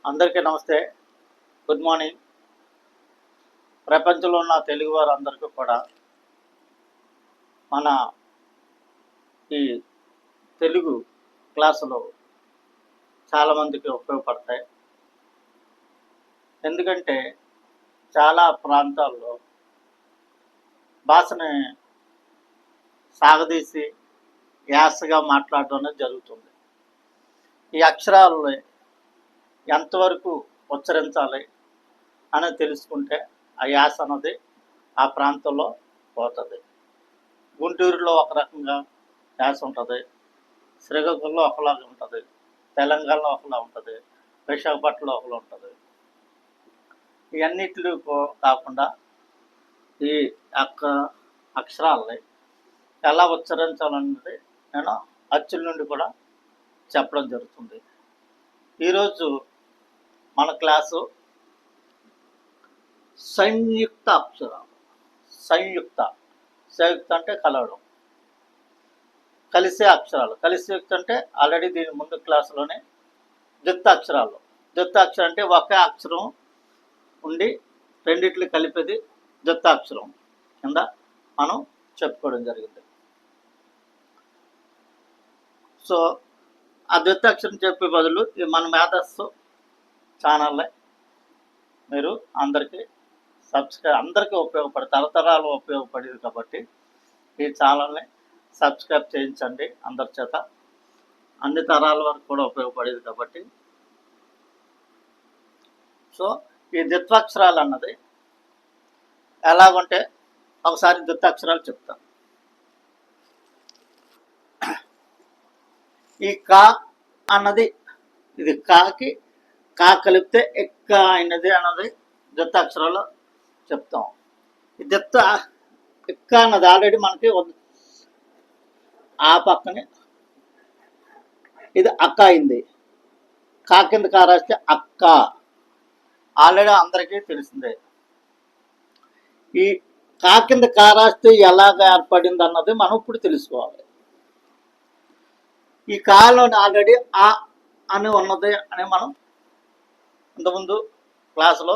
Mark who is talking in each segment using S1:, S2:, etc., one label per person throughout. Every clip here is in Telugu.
S1: అందరికీ నమస్తే, గుడ్ మార్నింగ్. ప్రపంచంలో ఉన్న తెలుగు వారందరికీ కూడా మన ఈ తెలుగు క్లాసులు చాలామందికి ఉపయోగపడతాయి. ఎందుకంటే చాలా ప్రాంతాల్లో భాషని సాగదీసి యాసగా మాట్లాడడం అనేది జరుగుతుంది. ఈ అక్షరాలని ఎంతవరకు ఉచ్చరించాలి అని తెలుసుకుంటే ఆ యాస అన్నది ఆ ప్రాంతంలో పోతుంది. గుంటూరులో ఒక రకంగా యాస ఉంటుంది, శ్రీకాకుళంలో ఒకలాగా ఉంటుంది, తెలంగాణలో ఒకలా ఉంటుంది, విశాఖపట్నంలో ఒకలా ఉంటుంది. ఇవన్నిటిలో కాకుండా ఈ యొక్క అక్షరాలని ఎలా ఉచ్చరించాలన్నది నేను అచ్చుల నుండి కూడా చెప్పడం జరుగుతుంది. ఈరోజు మన క్లాసు సంయుక్త అక్షరాలు. సంయుక్త అంటే కలవడం, కలిసే అక్షరాలు. కలిసేయుక్త అంటే ఆల్రెడీ దీని ముందు క్లాసులోనే ద్విత్వాక్షరాలు. ద్విత్వాక్షరం అంటే ఒకే అక్షరం ఉండి రెండిట్లు కలిపేది ద్విత్వాక్షరం కింద మనం చెప్పుకోవడం జరిగింది. సో ఆ ద్విత్వాక్షరం చెప్పే బదులు మన మేధస్సు ఛానల్ని మీరు అందరికీ అందరికీ ఉపయోగపడి తరతరాలు ఉపయోగపడేది కాబట్టి ఈ ఛానల్ని సబ్స్క్రైబ్ చేయించండి. అందరి చేత అన్ని తరాల వరకు కూడా ఉపయోగపడేది కాబట్టి. సో ఈ ద్విత్వాక్షరాలు అన్నది ఎలాగంటే ఒకసారి ద్విత్వాక్షరాలు చెప్తాను. ఈ కా అన్నది ఇది కాకి కా కలిపితే ఎక్క అయినది అన్నది ద్విత్వాక్షరాలు చెప్తాం. ఈ ఎక్క అన్నది ఆల్రెడీ మనకి ఆ పక్కనే ఇది అక్క అయింది. కా కింద కా రాస్తే అక్క ఆల్రెడీ అందరికీ తెలిసిందే. ఈ కా కింద కా రాస్తే ఎలాగ ఏర్పడింది అన్నది మనం ఇప్పుడు తెలుసుకోవాలి. ఈ కాలోని ఆల్రెడీ ఆ అని ఉన్నది అని మనం ఇంతకుముందు క్లాసులో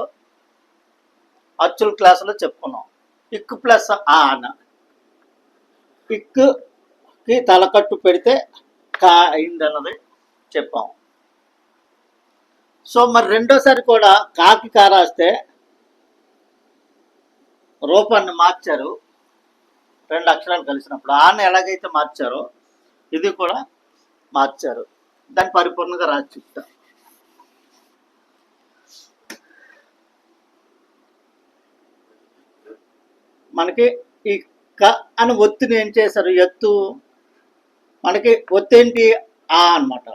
S1: అచ్చుల క్లాసులో చెప్పుకున్నాం. ఇక్కు ప్లస్ ఆ అన్న ఇక్కుకి తలకట్టు పెడితే కా అయింది అన్నది చెప్పాం. సో మరి రెండోసారి కూడా కాకి కా రాస్తే రూపాన్ని మార్చారు. రెండు అక్షరాలు కలిసినప్పుడు ఆని ఎలాగైతే మార్చారో ఇది కూడా మార్చారు. దాన్ని పరిపూర్ణంగా రాసి చెప్తా. మనకి ఈ క అని ఒత్తిని ఏం చేశారు? ఎత్తు మనకి ఒత్తి ఏంటి? ఆ అన్నమాట.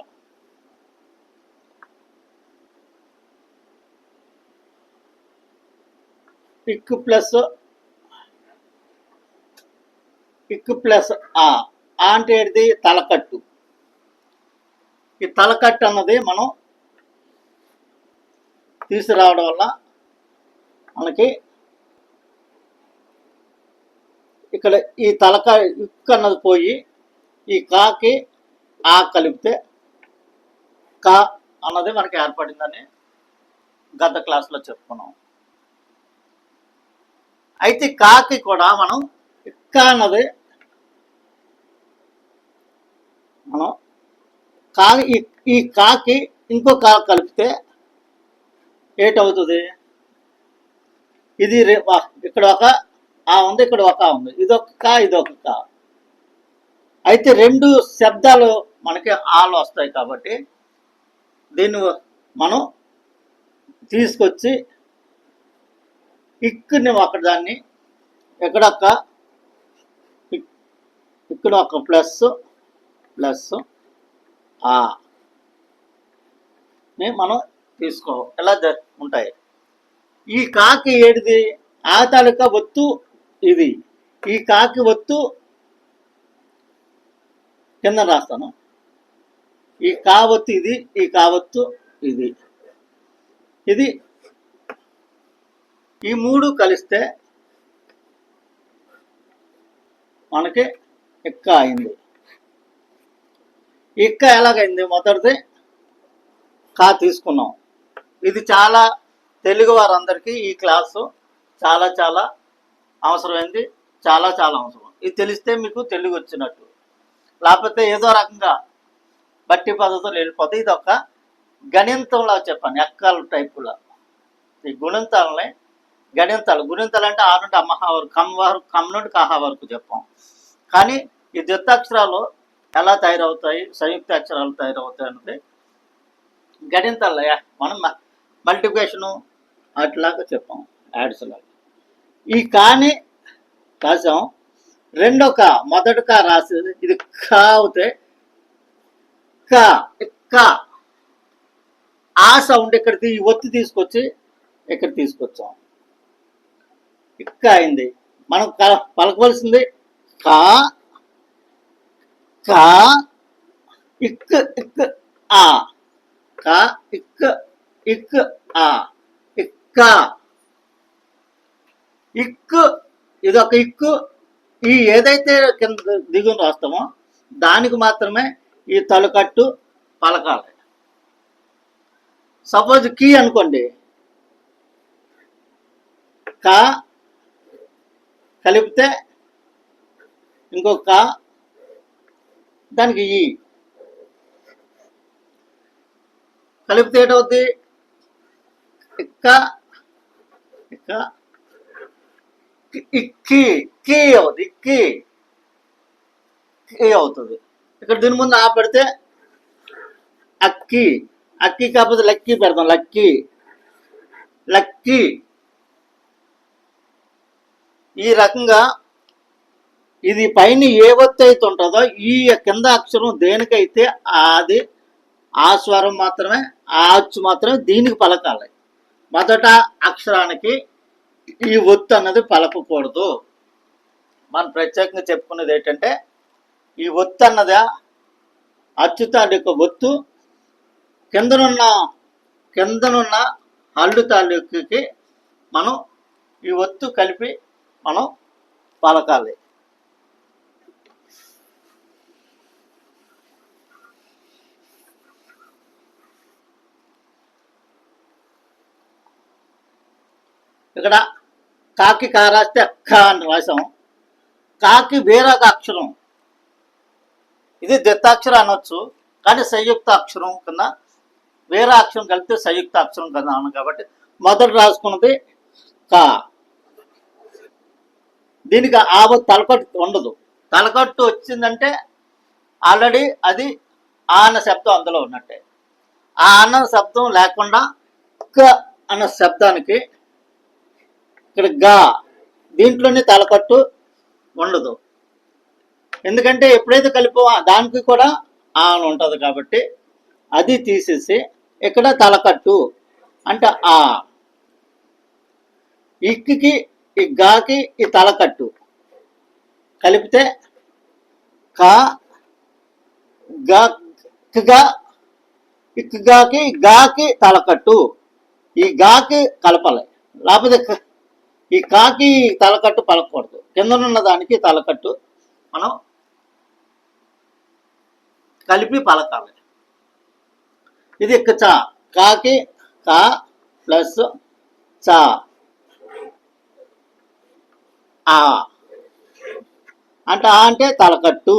S1: ఇక్కు ప్లస్ ఆ అంటే ఏంటిది? తలకట్టు. ఈ తలకట్టు అన్నది మనం తీసుకురావడం వల్ల మనకి ఇక్కడ ఈ ఇక్కు అన్నది పోయి ఈ కాకి ఆ కలిపితే కా అన్నది మనకి ఏర్పడిందని గత క్లాస్లో చెప్పుకున్నాం. అయితే కాకి కూడా మనం ఇక్క అన్నది మనం ఈ కాకి ఇంకో కా కలిపితే ఏటవుతుంది? ఇది ఇక్కడ ఒక ఆ ఉంది, ఇక్కడ ఒక ఆ ఉంది, ఇదొక కా ఇదొక కా. అయితే రెండు శబ్దాలు మనకి ఆలు వస్తాయి కాబట్టి దీన్ని మనం తీసుకొచ్చి ఇక్కుని ఒకదాన్ని ఇక్కడ ఒక ప్లస్ ఆ మనం ఎలా ఉంటాయి. ఈ కాకి ఏడిది? ఆ తాలూకా ఒత్తు ఇది. ఈ కాకి ఒత్తు కింద రాస్తాను. ఈ కావత్తు ఇది, ఈ కావత్తు ఇది. ఈ మూడు కలిస్తే మనకి ఇక్క అయింది. ఇక్క ఎలాగైంది? మొదటిది కా తీసుకున్నాం, ఇది చాలా తెలుగు వారందరికీ ఈ క్లాసు చాలా చాలా అవసరమైంది, చాలా చాలా అవసరం. ఇది తెలిస్తే మీకు తెలుగు వచ్చినట్టు, లేకపోతే ఏదో రకంగా బట్టి పద్ధతులు వెళ్ళిపోతే ఇది ఒక గణితంలా చెప్పాను, ఎక్కాల టైపులా. ఈ గుణింతాలని గుణింతాలు అంటే ఆ నుండి అమ్మహ వరకు, కమ్ నుండి కహా వరకు చెప్పాం. కానీ ఈ ద్వితాక్షరాలు ఎలా తయారవుతాయి, సంయుక్త అక్షరాలు తయారవుతాయి అంటే గణితాలు మనం మల్టిప్లికేషను అట్లాగా చెప్పాం, యాడ్స్ లాగా. ఈ కాని రాసాం, రెండో కా మొదటి కా రాసేది ఇది కా అవుతే కా కా ఆ సౌండ్ ఇక్కడ ఒత్తి తీసుకొచ్చి ఇక్కడ తీసుకొచ్చాం, ఇక్క అయింది. మనం పలకవలసింది కా కా ఇక్ ఇక్ ఆ, కా ఇక్ ఇక్ ఆ, ఇక్క ఇక్కు. ఇదొక ఇక్కు. ఈ ఏదైతే కింద దిగుని రాస్తామో దానికి మాత్రమే ఈ తలకట్టు పలకాలి. సపోజ్ కీ అనుకోండి, కా కలిపితే ఇంకొక కా, దానికి ఈ కలిపితే ఏటవుద్ది, ఇక్క ఇక్క ఇక్కి కీ అవుతుంది, ఇక్కి కీ అవుతుంది. ఇక్కడ దీని ముందు ఆ పెడితే అక్కి, అక్కి కాకపోతే లక్కీ పెడతాం, లక్కీ లక్కీ. ఈ రకంగా ఇది పైన ఏ ఒత్తి అయితే ఉంటుందో ఈ కింద అక్షరం దేనికైతే అది ఆ స్వరం మాత్రమే, ఆ అచ్చు మాత్రమే దీనికి పలకాలి. మొదట అక్షరానికి ఈ ఒత్తు అన్నది పలకకూడదు. మనం ప్రత్యేకంగా చెప్పుకునేది ఏంటంటే ఈ ఒత్తు అన్నది అచ్చు తాలూకు ఒత్తు కిందనున్న హల్లు తాలూకుకి మనం ఈ ఒత్తు కలిపి మనం పలకాలి. ఇక్కడ కాకి కా రాస్తే అక్క అని రాసాం. కాకి వేరొక అక్షరం, ఇది ద్వితాక్షరం అనొచ్చు, కానీ సంయుక్త అక్షరం కింద వేరే అక్షరం కలిపితే సంయుక్త అక్షరం కింద అన్నాం కాబట్టి మొదట రాసుకున్నది కా. దీనికి తలకట్టు ఉండదు. తలకట్టు వచ్చిందంటే ఆల్రెడీ అది ఆ అన్న శబ్దం అందులో ఉన్నట్టే. ఆ అన్న శబ్దం లేకుండా క అన్న శబ్దానికి ఇక్కడ గా, దీంట్లోనే తలకట్టు ఉండదు. ఎందుకంటే ఎప్పుడైతే కలిపో దానికి కూడా ఆ అని ఉంటుంది కాబట్టి అది తీసేసి ఇక్కడ తలకట్టు అంటే ఆ. ఇక్కి ఈ గాకి ఈ తలకట్టు కలిపితే కా గా ఇక్గాకి గాకి తలకట్టు, ఈ గాకి కలపాలి, లేకపోతే ఈ కాకి తలకట్టు పలకూడదు. కిందనున్న దానికి తలకట్టు మనం కలిపి పలకాలి. ఇది చా, కాకి కా ప్లస్ చా ఆ అంటే ఆ అంటే తలకట్టు.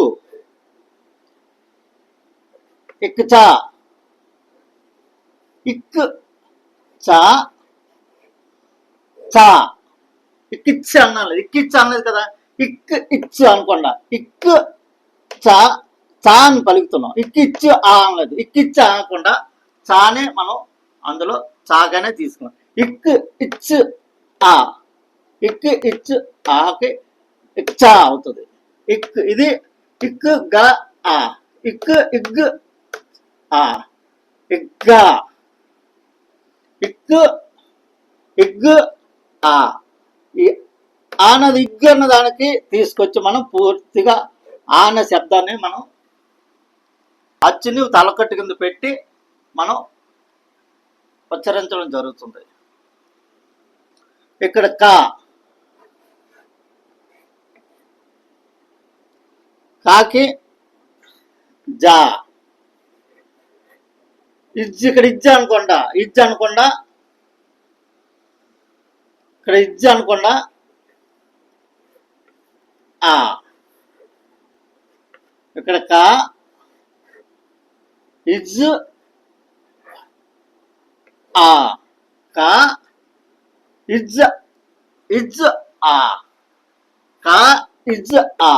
S1: ఇక్ చా ఇక్ చా చా ఇక్కిచ్చు అన్నాను, ఇక్కిచ్చు అన్నది కదా, ఇక్ ఇచ్చు అనుకోండా, ఇక్ చా చా అని పలుకుతున్నాం, ఇక్కిచ్చు ఆ అన్నది. ఇక్కిచ్చు అనకుండా చానే మనం అందులో చాగానే తీసుకున్నాం. ఇక్ ఇచ్చు ఆ, ఇక్ ఇచ్చు ఆకి ఇచ్చా అవుతుంది. ఇక్ ఇది ఇక్ గా ఆ, ఇక్ ఇగ్ ఆ, ఇగ్గా ఇక్ ఇగ్ ఆ. ఈ ఆనది ఇగ్గు అన్న దానికి తీసుకొచ్చి మనం పూర్తిగా ఆన శబ్దాన్ని మనం అచ్చుని తలకట్టు కింద పెట్టి మనం ఉచ్చరించడం జరుగుతుంది. ఇక్కడ కా, కాకి జా, ఇజ్ ఇక్కడ ఇజ్ అనుకోండా, ఇజ్ అనుకోండా, ఇక్కడ ఇజ్ అనుకోండా, ఆ ఇక్కడ కా ఇజ్ ఆ కా ఇజ్ ఇజ్ ఆ కా ఇజ్ ఆ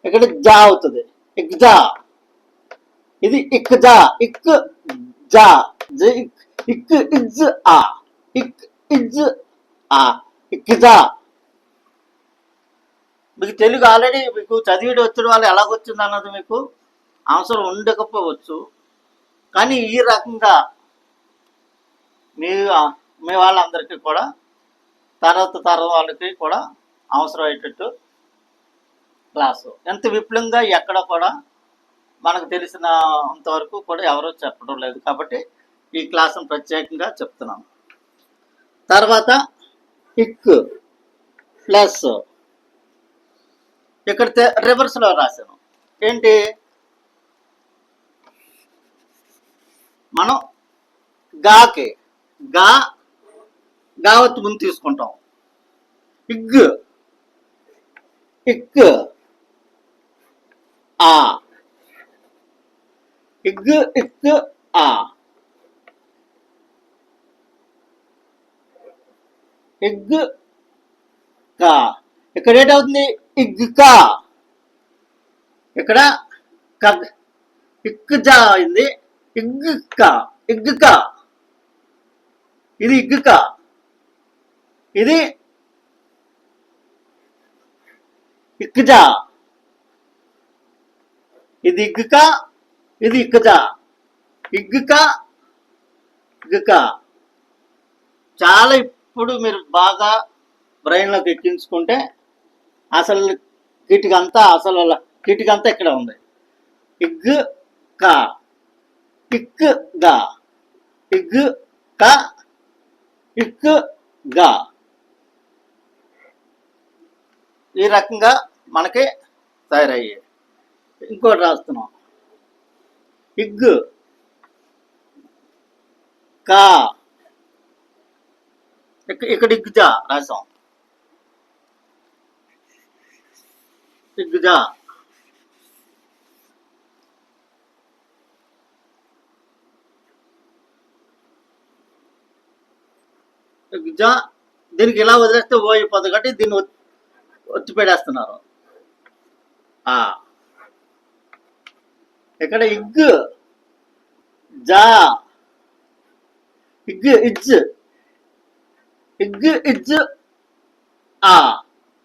S1: ఇక్కడ జా అవుతుంది, ఇక్ జా. ఇది ఇక్ జా, ఇక్ జా, ఇక్ ఇజ్ ఆ, ఇక్ ఇజ్ ఆ, ఇక్ జా. మీకు తెలుగు ఆల్రెడీ మీకు చదివి వచ్చిన వాళ్ళు ఎలాగొచ్చింది అన్నది మీకు అవసరం ఉండకపోవచ్చు, కానీ ఈ రకంగా మీ మీ వాళ్ళందరికీ కూడా తరం వాళ్ళకి కూడా అవసరం అయ్యేటట్టు క్లాసు. ఎంత విపులంగా ఎక్కడ కూడా మనకు తెలిసినంతవరకు కూడా ఎవరూ చెప్పడం లేదు, కాబట్టి ఈ క్లాసును ప్రత్యేకంగా చెప్తున్నాను. తర్వాత ఇక్ ప్లస్ ఇక్కడ రివర్స్లో రాశాను. ఏంటి, మనం గాకి గా వచ్చి ముందు తీసుకుంటాం. ఇగ్ ఇక్ ఆ, ఇగ్ ఇక్ ఆ, ఇగ్ కా. ఇక్కడ ఏంటవుతుంది, ఇగ్ కా. ఇక్కడ ఇక్ జా అయింది, ఇగ్ కా, ఇగ్ కా. ఇది ఇగ్ కా, ఇది ఇక్ జా. ఇది ఇగ్ కా, ఇది ఇక్ జా. ఇగ్ కా, ఇగ్ కా. చాలా ఇప్పుడు మీరు బాగా బ్రెయిన్లోకి ఎక్కించుకుంటే అసలు కిటికంతా ఇక్కడ ఉంది. ఇగ్ కా, ఇక్ గా, ఇగ్ కా, ఇక్ గా. ఈ రకంగా మనకి తయారయ్యాయి. ఇంకోటి రాస్తున్నాం, ఇగ్ కా, ఇక్కడ ఇగ్జా రాసాం, ఇగ్జా. ఇగ్జా దీనికి ఇలా వదిలేస్తే ఓ అయిపోతుంది, కాబట్టి దీన్ని ఒత్తి పెడేస్తున్నారు. ఇక్కడ ఇగ్ జా, ఇగ్ ఇజ్, ఇగ్ ఇజ్ ఆ,